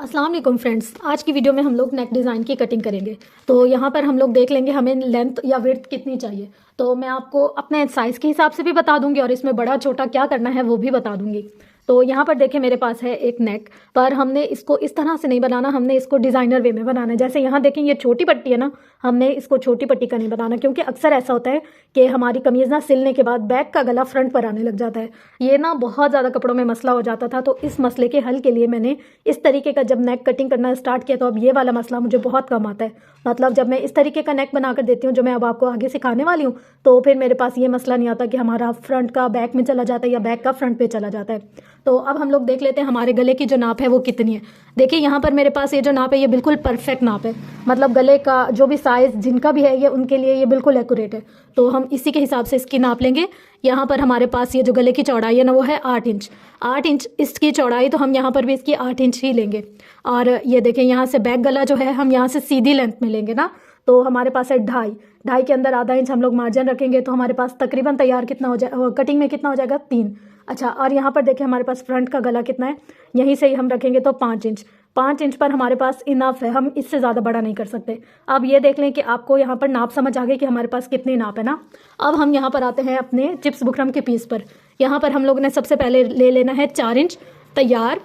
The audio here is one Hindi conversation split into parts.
अस्सलाम वालेकुम फ्रेंड्स, आज की वीडियो में हम लोग नेक डिज़ाइन की कटिंग करेंगे। तो यहाँ पर हम लोग देख लेंगे हमें लेंथ या विड्थ कितनी चाहिए। तो मैं आपको अपने साइज़ के हिसाब से भी बता दूंगी और इसमें बड़ा छोटा क्या करना है वो भी बता दूंगी। तो यहाँ पर देखिए मेरे पास है एक नेक, पर हमने इसको इस तरह से नहीं बनाना, हमने इसको डिज़ाइनर वे में बनाना है। जैसे यहाँ देखें ये छोटी पट्टी है ना, हमने इसको छोटी पट्टी का नहीं बनाना, क्योंकि अक्सर ऐसा होता है कि हमारी कमीज़ ना सिलने के बाद बैक का गला फ्रंट पर आने लग जाता है। ये ना बहुत ज़्यादा कपड़ों में मसला हो जाता था। तो इस मसले के हल के लिए मैंने इस तरीके का जब नेक कटिंग करना स्टार्ट किया तो अब ये वाला मसला मुझे बहुत कम आता है। मतलब जब मैं इस तरीके का नेक बना कर देती हूँ जो मैं अब आपको आगे सिखाने वाली हूँ, तो फिर मेरे पास ये मसला नहीं आता कि हमारा फ्रंट का बैक में चला जाता है या बैक का फ्रंट पे चला जाता है। तो अब हम लोग देख लेते हैं हमारे गले की जो नाप है वो कितनी है। देखिए यहाँ पर मेरे पास ये जो नाप है ये बिल्कुल परफेक्ट नाप है। मतलब गले का जो भी साइज़ जिनका भी है ये उनके लिए ये बिल्कुल एक्यूरेट है। तो हम इसी के हिसाब से इसकी नाप लेंगे। यहाँ पर हमारे पास ये जो गले की चौड़ाई है ना वो है 8 इंच। 8 इंच इसकी चौड़ाई, तो हम यहाँ पर भी इसकी 8 इंच ही लेंगे। और ये देखें यहाँ से बैक गला जो है हम यहाँ से सीधी लेंथ में लेंगे ना, तो हमारे पास है 2.5 के अंदर आधा इंच हम लोग मार्जिन रखेंगे। तो हमारे पास तकरीबन तैयार कितना हो जाए, कटिंग में कितना हो जाएगा 3। अच्छा, और यहाँ पर देखिए हमारे पास फ्रंट का गला कितना है, यहीं से ही हम रखेंगे तो 5 इंच। 5 इंच पर हमारे पास इनफ है, हम इससे ज़्यादा बड़ा नहीं कर सकते। अब ये देख लें कि आपको यहाँ पर नाप समझ आ गई कि हमारे पास कितनी नाप है ना। अब हम यहाँ पर आते हैं अपने चिप्स बुकरम के पीस पर। यहाँ पर हम लोग ने सबसे पहले ले लेना है 4 इंच तैयार।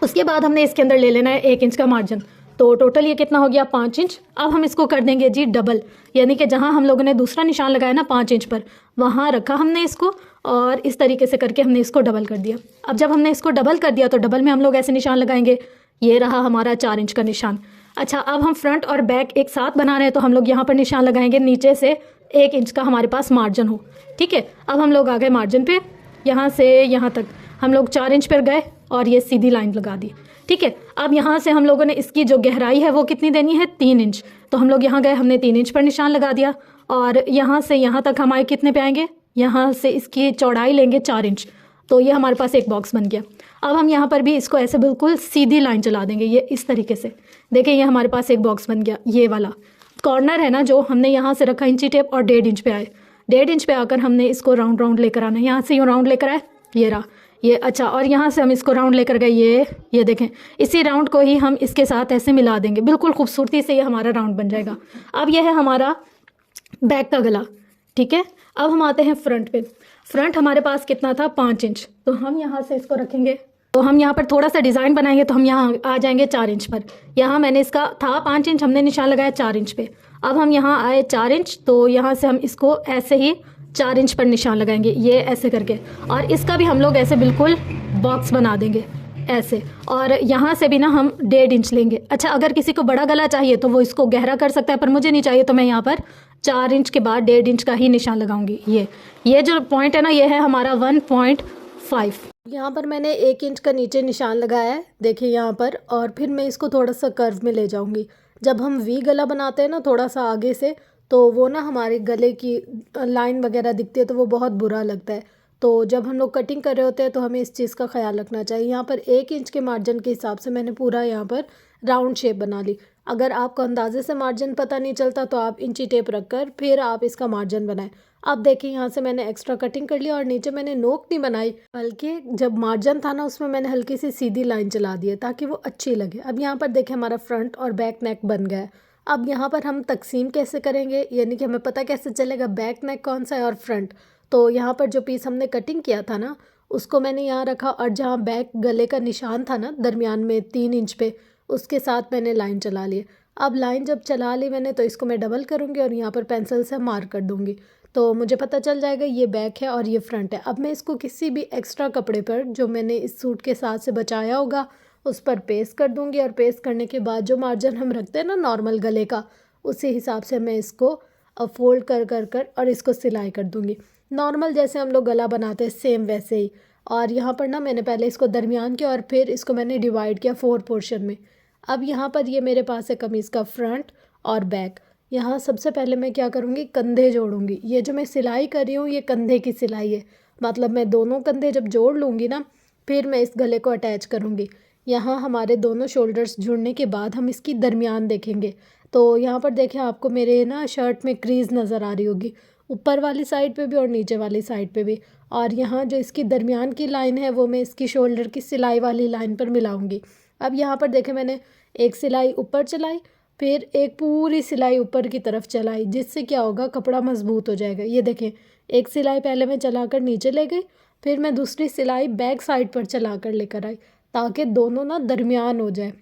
उसके बाद हमने इसके अंदर ले लेना है 1 इंच का मार्जिन। तो टोटल ये कितना हो गया 5 इंच। अब हम इसको कर देंगे जी डबल, यानी कि जहाँ हम लोगों ने दूसरा निशान लगाया ना 5 इंच पर, वहाँ रखा हमने इसको और इस तरीके से करके हमने इसको डबल कर दिया। अब जब हमने इसको डबल कर दिया तो डबल में हम लोग ऐसे निशान लगाएंगे। ये रहा हमारा 4 इंच का निशान। अच्छा, अब हम फ्रंट और बैक एक साथ बना रहे हैं तो हम लोग यहाँ पर निशान लगाएंगे नीचे से 1 इंच का हमारे पास मार्जिन हो। ठीक है, अब हम लोग आ गए मार्जिन पे, यहाँ से यहाँ तक हम लोग 4 इंच पर गए और ये सीधी लाइन लगा दी। ठीक है, अब यहाँ से हम लोगों ने इसकी जो गहराई है वो कितनी देनी है 3 इंच। तो हम लोग यहाँ गए, हमने 3 इंच पर निशान लगा दिया और यहाँ से यहाँ तक हमारे कितने पे आएंगे, यहाँ से इसकी चौड़ाई लेंगे 4 इंच। तो ये हमारे पास एक बॉक्स बन गया। अब हम यहाँ पर भी इसको ऐसे बिल्कुल सीधी लाइन चला देंगे, ये इस तरीके से। देखिए ये हमारे पास एक बॉक्स बन गया। ये वाला कॉर्नर है ना जो हमने यहाँ से रखा इंची टेप और 1.5 इंच पे आए। 1.5 इंच पे आकर हमने इसको राउंड राउंड लेकर आना है। यहाँ से यूँ राउंड लेकर आए, ये रहा ये। अच्छा, और यहाँ से हम इसको राउंड लेकर गए, ये देखें। इसी राउंड को ही हम इसके साथ ऐसे मिला देंगे, बिल्कुल खूबसूरती से ये हमारा राउंड बन जाएगा। अब यह है हमारा बैक का गला। ठीक है, अब हम आते हैं फ्रंट पे। फ्रंट हमारे पास कितना था 5 इंच, तो हम यहाँ से इसको रखेंगे। तो हम यहाँ पर थोड़ा सा डिज़ाइन बनाएंगे तो हम यहाँ आ जाएंगे 4 इंच पर। यहाँ मैंने इसका था 5 इंच, हमने निशान लगाया 4 इंच पे। अब हम यहाँ आए 4 इंच, तो यहाँ से हम इसको ऐसे ही 4 इंच पर निशान लगाएंगे, ये ऐसे करके। और इसका भी हम लोग ऐसे बिल्कुल बॉक्स बना देंगे ऐसे। और यहाँ से भी ना हम 1.5 इंच लेंगे। अच्छा, अगर किसी को बड़ा गला चाहिए तो वो इसको गहरा कर सकता है, पर मुझे नहीं चाहिए तो मैं यहाँ पर 4 इंच के बाद 1.5 इंच का ही निशान लगाऊंगी। ये जो पॉइंट है ना ये है हमारा 1.5। यहाँ पर मैंने 1 इंच का नीचे निशान लगाया है, देखिए यहाँ पर। और फिर मैं इसको थोड़ा सा कर्व में ले जाऊँगी। जब हम वी गला बनाते हैं ना थोड़ा सा आगे से, तो वो ना हमारे गले की लाइन वगैरह दिखती है तो वो बहुत बुरा लगता है। तो जब हम लोग कटिंग कर रहे होते हैं तो हमें इस चीज़ का ख्याल रखना चाहिए। यहाँ पर 1 इंच के मार्जिन के हिसाब से मैंने पूरा यहाँ पर राउंड शेप बना ली। अगर आपको अंदाजे से मार्जिन पता नहीं चलता तो आप इंची टेप रखकर फिर आप इसका मार्जिन बनाएं। अब देखिए यहाँ से मैंने एक्स्ट्रा कटिंग कर लिया और नीचे मैंने नोक नहीं बनाई, बल्कि जब मार्जिन था ना उसमें मैंने हल्की सी सीधी लाइन चला दी है ताकि वो अच्छी लगे। अब यहाँ पर देखिए हमारा फ्रंट और बैक नेक बन गया है। अब यहाँ पर हम तकसीम कैसे करेंगे, यानी कि हमें पता कैसे चलेगा बैक नेक कौन सा है और फ्रंट। तो यहाँ पर जो पीस हमने कटिंग किया था ना उसको मैंने यहाँ रखा और जहाँ बैक गले का निशान था ना दरमियान में 3 इंच पे, उसके साथ मैंने लाइन चला ली। अब लाइन जब चला ली मैंने तो इसको मैं डबल करूँगी और यहाँ पर पेंसिल से मार्क कर दूँगी, तो मुझे पता चल जाएगा ये बैक है और ये फ्रंट है। अब मैं इसको किसी भी एक्स्ट्रा कपड़े पर जो मैंने इस सूट के साथ से बचाया होगा उस पर पेस्ट कर दूँगी। और पेस्ट करने के बाद जो मार्जिन हम रखते हैं ना नॉर्मल गले का, उसी हिसाब से मैं इसको फोल्ड कर कर कर और इसको सिलाई कर दूँगी। नॉर्मल जैसे हम लोग गला बनाते हैं सेम वैसे ही। और यहाँ पर ना मैंने पहले इसको दरमियान किया और फिर इसको मैंने डिवाइड किया 4 पोर्शन में। अब यहाँ पर ये मेरे पास है कमीज़ का फ्रंट और बैक। यहाँ सबसे पहले मैं क्या करूँगी, कंधे जोड़ूंगी। ये जो मैं सिलाई कर रही हूँ ये कंधे की सिलाई है, मतलब मैं दोनों कंधे जब जोड़ लूँगी ना फिर मैं इस गले को अटैच करूँगी। यहाँ हमारे दोनों शोल्डर्स जुड़ने के बाद हम इसकी दरमियान देखेंगे। तो यहाँ पर देखें आपको मेरे ना शर्ट में क्रीज़ नज़र आ रही होगी, ऊपर वाली साइड पे भी और नीचे वाली साइड पे भी। और यहाँ जो इसकी दरमियान की लाइन है वो मैं इसकी शोल्डर की सिलाई वाली लाइन पर मिलाऊंगी। अब यहाँ पर देखें मैंने एक सिलाई ऊपर चलाई, फिर एक पूरी सिलाई ऊपर की तरफ चलाई, जिससे क्या होगा कपड़ा मजबूत हो जाएगा। ये देखें एक सिलाई पहले मैं चलाकर नीचे ले गई, फिर मैं दूसरी सिलाई बैक साइड पर चलाकर लेकर आई, ताकि दोनों ना दरमियान हो जाए,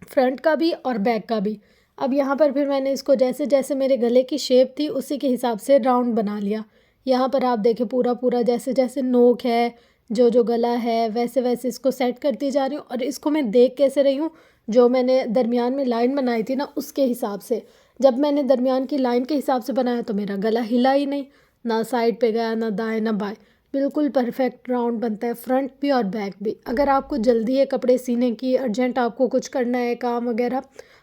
फ्रंट का भी और बैक का भी। अब यहाँ पर फिर मैंने इसको जैसे जैसे मेरे गले की शेप थी उसी के हिसाब से राउंड बना लिया। यहाँ पर आप देखें पूरा पूरा जैसे जैसे नोक है, जो जो गला है, वैसे वैसे इसको सेट करती जा रही हूँ। और इसको मैं देख कैसे रही हूँ, जो मैंने दरमियान में लाइन बनाई थी ना उसके हिसाब से। जब मैंने दरमियान की लाइन के हिसाब से बनाया तो मेरा गला हिला ही नहीं, ना साइड पे गया, ना दाएं ना बाएं, बिल्कुल परफेक्ट राउंड बनता है, फ्रंट भी और बैक भी। अगर आपको जल्दी है कपड़े सीने की, अर्जेंट आपको कुछ करना है काम वगैरह,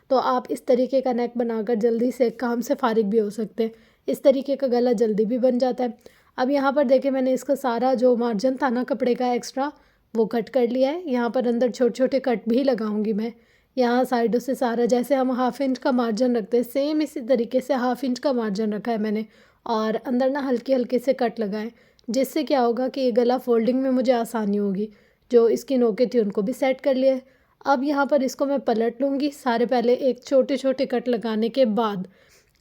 तो आप इस तरीके का नेक बनाकर जल्दी से काम से फारिग भी हो सकते हैं। इस तरीके का गला जल्दी भी बन जाता है। अब यहाँ पर देखें मैंने इसका सारा जो मार्जिन था ना कपड़े का एक्स्ट्रा, वो कट कर लिया है। यहाँ पर अंदर छोटे छोटे कट भी लगाऊंगी मैं। यहाँ साइडों से सारा जैसे हम हाफ इंच का मार्जिन रखते हैं, सेम इसी तरीके से हाफ इंच का मार्जिन रखा है मैंने। और अंदर ना हल्के हल्के से कट लगाए, जिससे क्या होगा कि ये गला फोल्डिंग में मुझे आसानी होगी। जो इसकी नोकें थी उनको भी सेट कर लिया है। अब यहाँ पर इसको मैं पलट लूँगी सारे, पहले एक छोटे छोटे कट लगाने के बाद।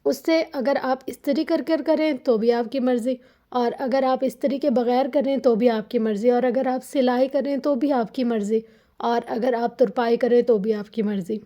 उससे अगर आप इस्त्री कर कर करें तो भी आपकी मर्ज़ी, और अगर आप इस्त्री के बग़ैर करें तो भी आपकी मर्ज़ी, और अगर आप सिलाई करें तो भी आपकी मर्ज़ी, और अगर आप तुरपाई करें तो भी आपकी मर्ज़ी।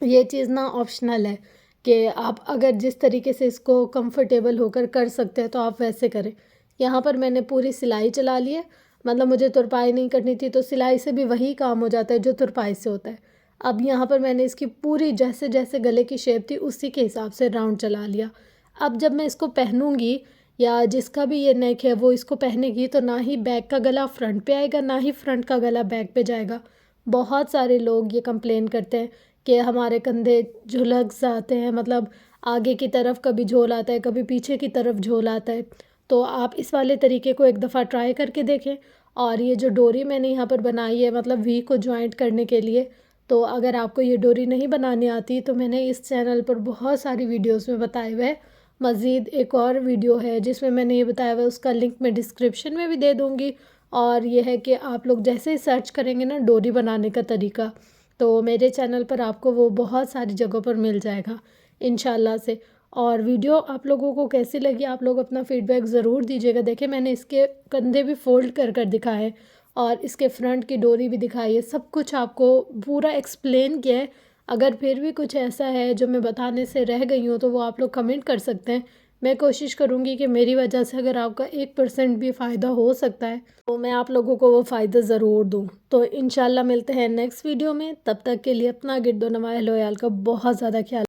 ये चीज़ ना ऑप्शनल है कि आप अगर जिस तरीके से इसको कंफर्टेबल होकर कर सकते हैं तो आप वैसे करें। यहाँ पर मैंने पूरी सिलाई चला ली है, मतलब मुझे तुरपाई नहीं करनी थी, तो सिलाई से भी वही काम हो जाता है जो तुरपाई से होता है। अब यहाँ पर मैंने इसकी पूरी जैसे जैसे गले की शेप थी उसी के हिसाब से राउंड चला लिया। अब जब मैं इसको पहनूंगी, या जिसका भी ये नेक है वो इसको पहनेगी, तो ना ही बैक का गला फ्रंट पे आएगा, ना ही फ्रंट का गला बैक पे जाएगा। बहुत सारे लोग ये कंप्लेन करते हैं कि हमारे कंधे झुलक जाते हैं, मतलब आगे की तरफ कभी झोल आता है, कभी पीछे की तरफ झोल आता है। तो आप इस वाले तरीके को एक दफ़ा ट्राई करके देखें। और ये जो डोरी मैंने यहाँ पर बनाई है, मतलब वी को जॉइंट करने के लिए, तो अगर आपको ये डोरी नहीं बनानी आती तो मैंने इस चैनल पर बहुत सारी वीडियोस में बताए हुए हैं। मज़ीद एक और वीडियो है जिसमें मैंने ये बताया हुआ है, उसका लिंक मैं डिस्क्रिप्शन में भी दे दूँगी। और ये है कि आप लोग जैसे ही सर्च करेंगे ना डोरी बनाने का तरीका, तो मेरे चैनल पर आपको वो बहुत सारी जगहों पर मिल जाएगा इंशाल्लाह से। और वीडियो आप लोगों को कैसी लगी, आप लोग अपना फ़ीडबैक ज़रूर दीजिएगा। देखिए मैंने इसके कंधे भी फ़ोल्ड कर कर दिखाए हैं, और इसके फ्रंट की डोरी भी दिखाई है, सब कुछ आपको पूरा एक्सप्लेन किया है। अगर फिर भी कुछ ऐसा है जो मैं बताने से रह गई हूँ तो वो आप लोग कमेंट कर सकते हैं। मैं कोशिश करूँगी कि मेरी वजह से अगर आपका 1% भी फ़ायदा हो सकता है तो मैं आप लोगों को वो फ़ायदा ज़रूर दूँ। तो इंशाल्लाह मिलते हैं नेक्स्ट वीडियो में, तब तक के लिए अपना गिरदो नवाहिल का बहुत ज़्यादा ख्याल